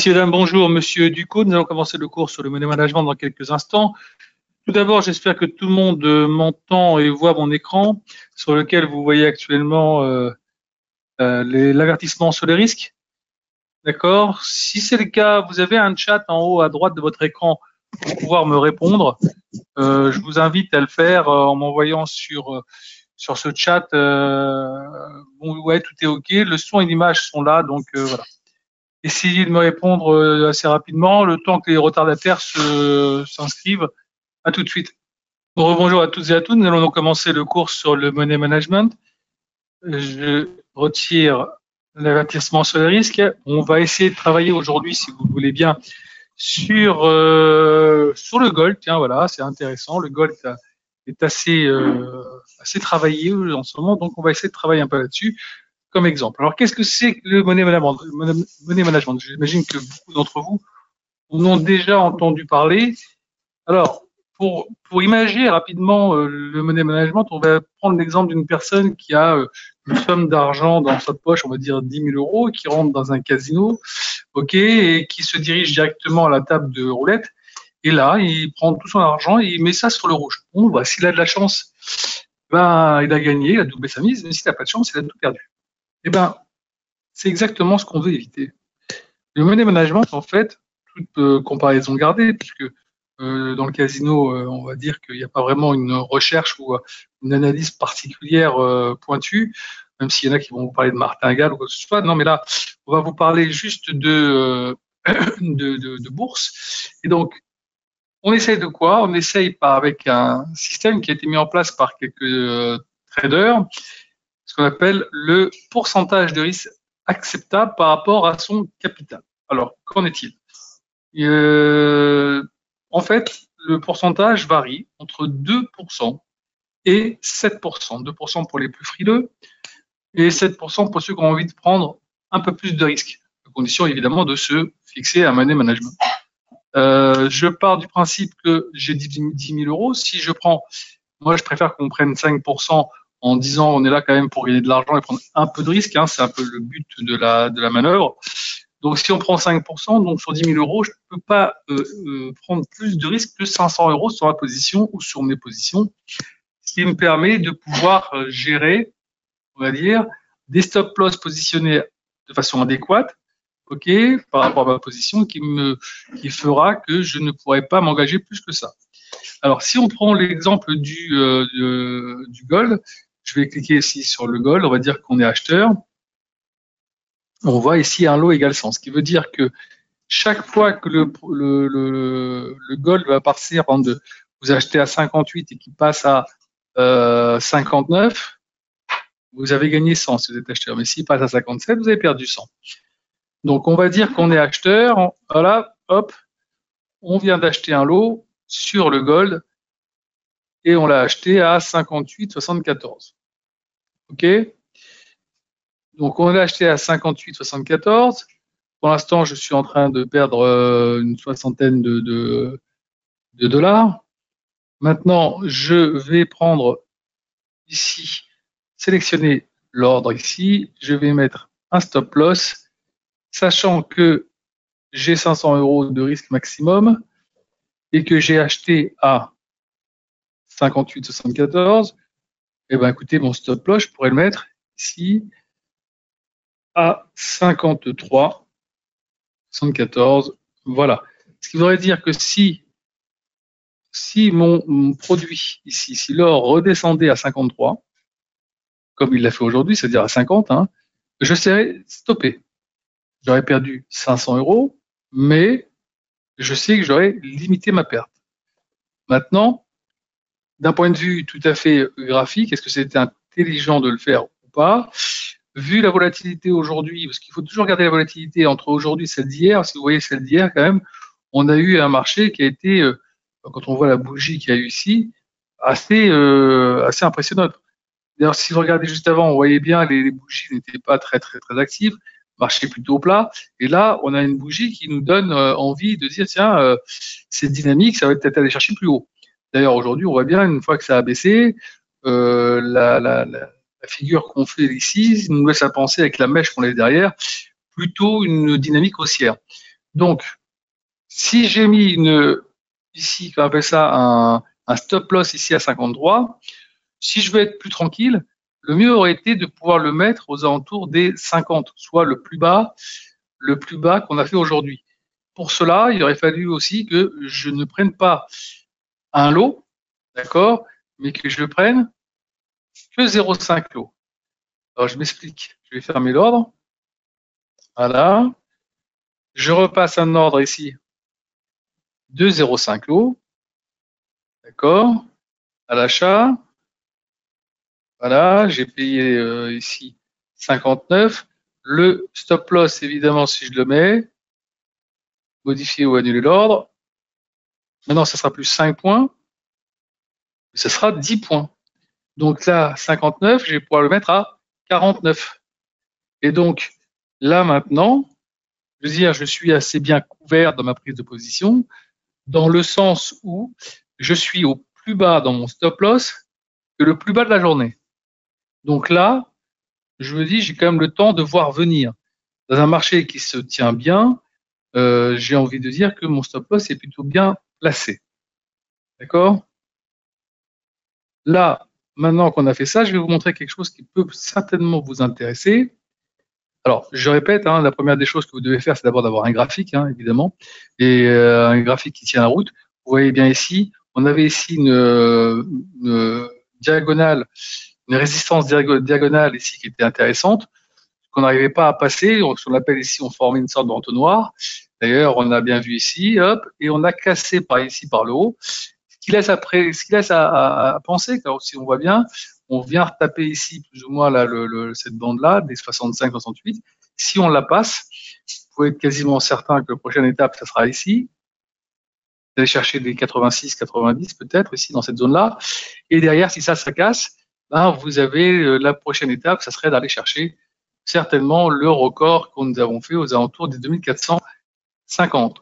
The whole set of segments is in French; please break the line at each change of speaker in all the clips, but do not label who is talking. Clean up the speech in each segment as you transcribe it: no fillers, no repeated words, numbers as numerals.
Messieurs, dames, bonjour. Monsieur Ducos, nous allons commencer le cours sur le money management dans quelques instants. Tout d'abord, j'espère que tout le monde m'entend et voit mon écran sur lequel vous voyez actuellement l'avertissement sur les risques. D'accord. Si c'est le cas, vous avez un chat en haut à droite de votre écran pour pouvoir me répondre. Je vous invite à le faire en m'envoyant sur ce chat. Bon, ouais, tout est OK. Le son et l'image sont là, donc voilà. Essayez de me répondre assez rapidement, le temps que les retardataires s'inscrivent. À tout de suite. Bonjour à toutes et à tous. Nous allons donc commencer le cours sur le money management. Je retire l'avertissement sur les risques. On va essayer de travailler aujourd'hui, si vous voulez bien, sur le gold. Tiens, voilà, c'est intéressant. Le gold est assez travaillé en ce moment, donc on va essayer de travailler un peu là-dessus comme exemple. Alors, qu'est-ce que c'est que le money management? J'imagine que beaucoup d'entre vous en ont déjà entendu parler. Alors, pour imaginer rapidement le money management, on va prendre l'exemple d'une personne qui a une somme d'argent dans sa poche, on va dire 10 000 euros, qui rentre dans un casino, ok, et qui se dirige directement à la table de roulette. Et là, il prend tout son argent et il met ça sur le rouge. Bon, bah, s'il a de la chance, ben, il a gagné, il a doublé sa mise, mais s'il n'a pas de chance, il a tout perdu. Eh ben, c'est exactement ce qu'on veut éviter. Le money management, en fait, toute comparaison gardée, puisque dans le casino, on va dire qu'il n'y a pas vraiment une recherche ou une analyse particulière pointue, même s'il y en a qui vont vous parler de martingale ou quoi que ce soit. Non, mais là, on va vous parler juste de bourse. Et donc, on essaye de quoi? On essaye avec un système qui a été mis en place par quelques traders, ce qu'on appelle le pourcentage de risque acceptable par rapport à son capital. Alors, qu'en est-il? En fait, le pourcentage varie entre 2% et 7%. 2% pour les plus frileux et 7% pour ceux qui ont envie de prendre un peu plus de risques, à condition évidemment de se fixer un money management. Je pars du principe que j'ai 10 000 euros. Si je prends, moi je préfère qu'on prenne 5% en disant on est là quand même pour gagner de l'argent et prendre un peu de risque, hein, c'est un peu le but de la manœuvre. Donc si on prend 5%, donc sur 10 000 euros, je ne peux pas prendre plus de risque que 500 euros sur ma position ou sur mes positions, ce qui me permet de pouvoir gérer, on va dire, des stop loss positionnés de façon adéquate, ok, par rapport à ma position, qui fera que je ne pourrai pas m'engager plus que ça. Alors si on prend l'exemple du gold, je vais cliquer ici sur le gold, on va dire qu'on est acheteur. On voit ici un lot égale 100, ce qui veut dire que chaque fois que le gold va partir, par exemple, vous achetez à 58 et qu'il passe à 59, vous avez gagné 100 si vous êtes acheteur. Mais s'il passe à 57, vous avez perdu 100. Donc on va dire qu'on est acheteur. Voilà, hop, on vient d'acheter un lot sur le gold et on l'a acheté à 58,74. OK? Donc on l'a acheté à 58,74. Pour l'instant, je suis en train de perdre une soixantaine de dollars. Maintenant, je vais prendre ici, sélectionner l'ordre ici. Je vais mettre un stop loss, sachant que j'ai 500 euros de risque maximum et que j'ai acheté à 58,74. Eh bien, écoutez, mon stop loss, je pourrais le mettre ici à 53,74. Voilà. Ce qui voudrait dire que si mon produit ici, si l'or redescendait à 53, comme il l'a fait aujourd'hui, c'est-à-dire à 50, hein, je serais stoppé. J'aurais perdu 500 euros, mais je sais que j'aurais limité ma perte. Maintenant, d'un point de vue tout à fait graphique, est-ce que c'était intelligent de le faire ou pas? Vu la volatilité aujourd'hui, parce qu'il faut toujours garder la volatilité entre aujourd'hui et celle d'hier, si vous voyez celle d'hier quand même, on a eu un marché qui a été, quand on voit la bougie qu'il y a eu ici, assez impressionnante. D'ailleurs, si vous regardez juste avant, on voyait bien les bougies n'étaient pas très actives, marché plutôt plat. Et là, on a une bougie qui nous donne envie de dire tiens, c'est dynamique, ça va peut-être aller chercher plus haut. D'ailleurs, aujourd'hui, on voit bien une fois que ça a baissé, la figure qu'on fait ici nous laisse à penser avec la mèche qu'on laisse derrière, plutôt une dynamique haussière. Donc, si j'ai mis ici, on appelle ça un stop loss ici à 53, si je veux être plus tranquille, le mieux aurait été de pouvoir le mettre aux alentours des 50, soit le plus bas qu'on a fait aujourd'hui. Pour cela, il aurait fallu aussi que je ne prenne pas un lot, d'accord, mais que je prenne que 0,5 lot. Alors, je m'explique. Je vais fermer l'ordre. Voilà. Je repasse un ordre ici de 0,5 lot. D'accord. À l'achat. Voilà. J'ai payé ici 59. Le stop loss, évidemment, si je le mets, modifier ou annuler l'ordre. Maintenant, ça sera plus 5 points. Ce sera 10 points. Donc là, 59, je vais pouvoir le mettre à 49. Et donc, là maintenant, je veux dire, je suis assez bien couvert dans ma prise de position, dans le sens où je suis au plus bas dans mon stop loss que le plus bas de la journée. Donc là, je me dis, j'ai quand même le temps de voir venir. Dans un marché qui se tient bien, j'ai envie de dire que mon stop loss est plutôt bien placé. D'accord? Là, maintenant qu'on a fait ça, je vais vous montrer quelque chose qui peut certainement vous intéresser. Alors, je répète, hein, la première des choses que vous devez faire, c'est d'abord d'avoir un graphique, hein, évidemment, et un graphique qui tient la route. Vous voyez bien ici, on avait ici une diagonale, une résistance diagonale ici qui était intéressante, qu'on n'arrivait pas à passer. Ce qu'on appelle ici, on formait une sorte d'entonnoir. D'ailleurs, on a bien vu ici, hop, et on a cassé par ici, par le haut, ce qui laisse à penser, car si on voit bien, on vient retaper ici plus ou moins là, cette bande-là, des 65-68. Si on la passe, vous pouvez être quasiment certain que la prochaine étape, ça sera ici. Vous allez chercher des 86-90 peut-être, ici dans cette zone-là. Et derrière, si ça casse, ben, vous avez la prochaine étape, ça serait d'aller chercher certainement le record que nous avons fait aux alentours des 2450.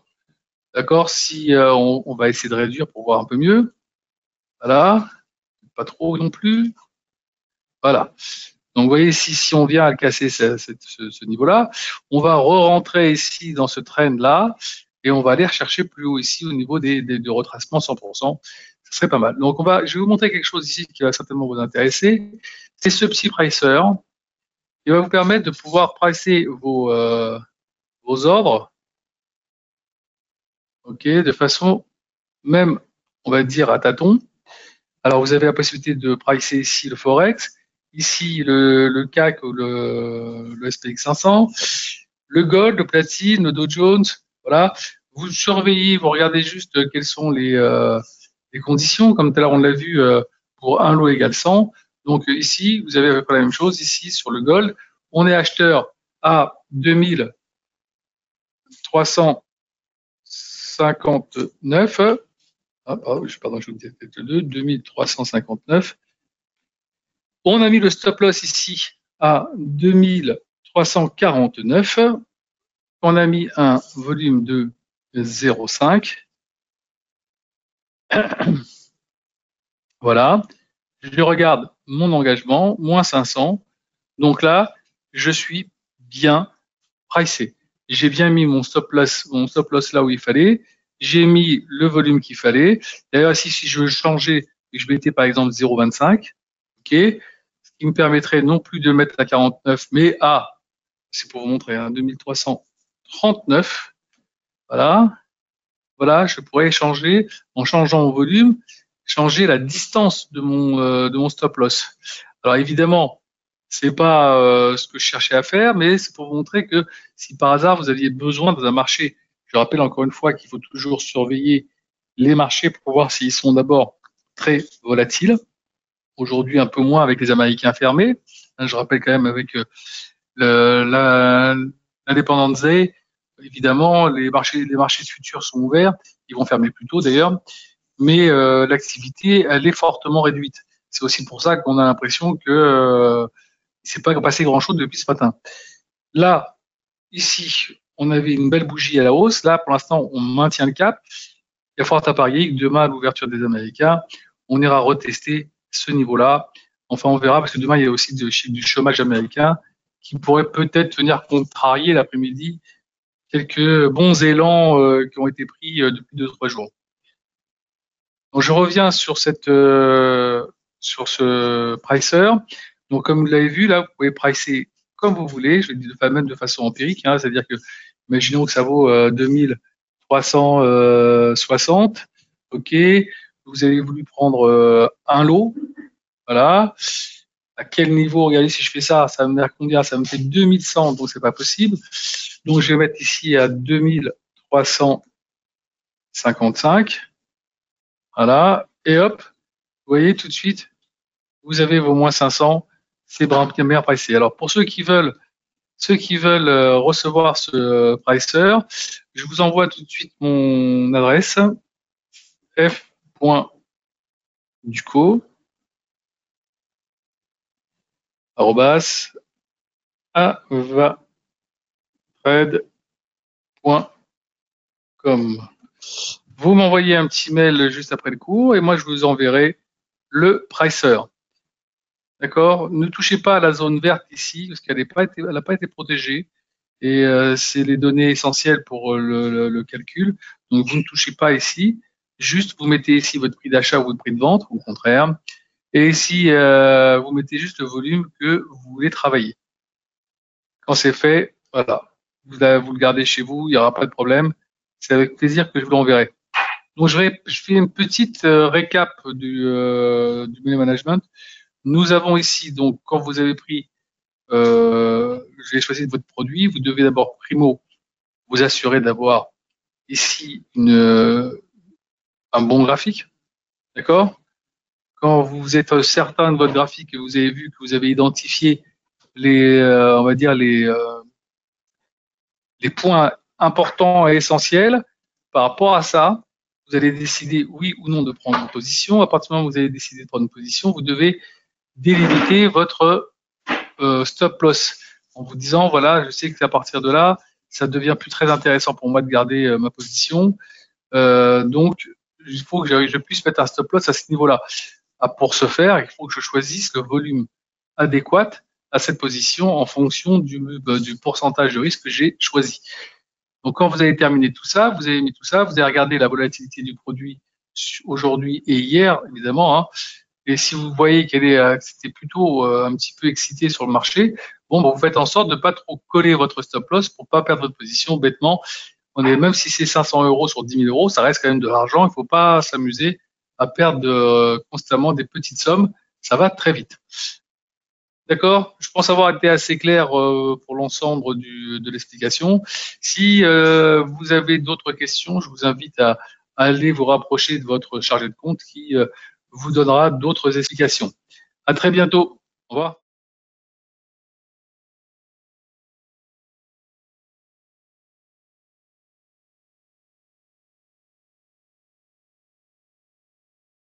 D'accord? Si on va essayer de réduire pour voir un peu mieux. Voilà. Pas trop non plus. Voilà. Donc, vous voyez, si on vient à casser ce niveau-là, on va re-rentrer ici dans ce trend-là et on va aller rechercher plus haut ici au niveau des retracements 100%. Ce serait pas mal. Donc, je vais vous montrer quelque chose ici qui va certainement vous intéresser. C'est ce petit pricer. Il va vous permettre de pouvoir pricer vos ordres, ok, de façon même, on va dire, à tâtons. Alors, vous avez la possibilité de pricer ici le Forex, ici le CAC ou le SPX 500, le Gold, le Platine, le Dow Jones, voilà. Vous surveillez, vous regardez juste quelles sont les conditions, comme tout à l'heure on l'a vu pour un lot égale 100. Donc ici, vous avez à peu près la même chose. Ici, sur le Gold, on est acheteur à 2359. Ah, pardon, je vous dis peut-être le 2, 2359. On a mis le stop loss ici à 2349. On a mis un volume de 0,5. Voilà. Je regarde mon engagement, moins 500. Donc là, je suis bien pricé. J'ai bien mis mon stop loss là où il fallait. J'ai mis le volume qu'il fallait. D'ailleurs, ici, si je veux changer, je mettais par exemple 0,25, ok, ce qui me permettrait non plus de mettre à 49, mais à, c'est pour vous montrer, 2339. Voilà. Voilà, je pourrais changer, en changeant mon volume, changer la distance de mon stop loss. Alors évidemment, c'est pas ce que je cherchais à faire, mais c'est pour vous montrer que si par hasard vous aviez besoin dans un marché, je rappelle encore une fois qu'il faut toujours surveiller les marchés pour voir s'ils sont d'abord très volatiles. Aujourd'hui, un peu moins avec les Américains fermés. Je rappelle quand même avec l'indépendance day, évidemment, les marchés de futurs sont ouverts. Ils vont fermer plus tôt d'ailleurs, mais l'activité, elle est fortement réduite. C'est aussi pour ça qu'on a l'impression que il ne s'est pas passé grand-chose depuis ce matin. Là, ici, on avait une belle bougie à la hausse. Là, pour l'instant, on maintient le cap. Il y a fort à parier que demain, à l'ouverture des Américains, on ira retester ce niveau-là. Enfin, on verra, parce que demain, il y a aussi du chômage américain qui pourrait peut-être venir contrarier l'après-midi, quelques bons élans qui ont été pris depuis 2-3 jours. Donc, je reviens sur sur ce pricer. Donc, comme vous l'avez vu, là, vous pouvez pricer comme vous voulez. Je le dis même de façon empirique, hein, c'est-à-dire que, imaginons que ça vaut 2360. OK. Vous avez voulu prendre un lot. Voilà. À quel niveau? Regardez, si je fais ça, ça me met à combien? Ça me fait 2100, donc c'est pas possible. Donc, je vais mettre ici à 2355. Voilà. Et hop, vous voyez tout de suite, vous avez vos moins 500, c'est bien pricé. Alors, pour ceux qui veulent recevoir ce pricer, je vous envoie tout de suite mon adresse f.ducot@avatrade.com. Vous m'envoyez un petit mail juste après le cours et moi je vous enverrai le pricer. D'accord? Ne touchez pas à la zone verte ici parce qu'elle n'a pas été protégée et c'est les données essentielles pour le calcul. Donc vous ne touchez pas ici. Juste vous mettez ici votre prix d'achat ou votre prix de vente, ou au contraire. Et ici vous mettez juste le volume que vous voulez travailler. Quand c'est fait, voilà, vous le gardez chez vous, il n'y aura pas de problème. C'est avec plaisir que je vous l'enverrai. Donc je fais une petite récap du money management. Nous avons ici, donc, quand vous avez pris, vous avez choisi votre produit, vous devez d'abord, primo, vous assurer d'avoir ici un bon graphique. D'accord? Quand vous êtes certain de votre graphique et vous avez vu que vous avez identifié on va dire les points importants et essentiels, par rapport à ça, vous allez décider oui ou non de prendre une position. À partir du moment où vous avez décidé de prendre une position, vous devez délimiter votre stop loss en vous disant voilà, je sais qu'à partir de là, ça devient plus très intéressant pour moi de garder ma position. Donc, il faut que je puisse mettre un stop loss à ce niveau-là. Pour ce faire, il faut que je choisisse le volume adéquat à cette position en fonction du pourcentage de risque que j'ai choisi. Donc, quand vous avez terminé tout ça, vous avez mis tout ça, vous avez regardé la volatilité du produit aujourd'hui et hier, évidemment, hein, et si vous voyez c'était plutôt un petit peu excité sur le marché, bon, vous faites en sorte de pas trop coller votre stop loss pour pas perdre votre position bêtement. Même si c'est 500 € sur 10 000 €, ça reste quand même de l'argent. Il faut pas s'amuser à perdre constamment des petites sommes. Ça va très vite. D'accord? Je pense avoir été assez clair pour l'ensemble de l'explication. Si vous avez d'autres questions, je vous invite à aller vous rapprocher de votre chargé de compte qui vous donnera d'autres explications. À très bientôt. Au revoir.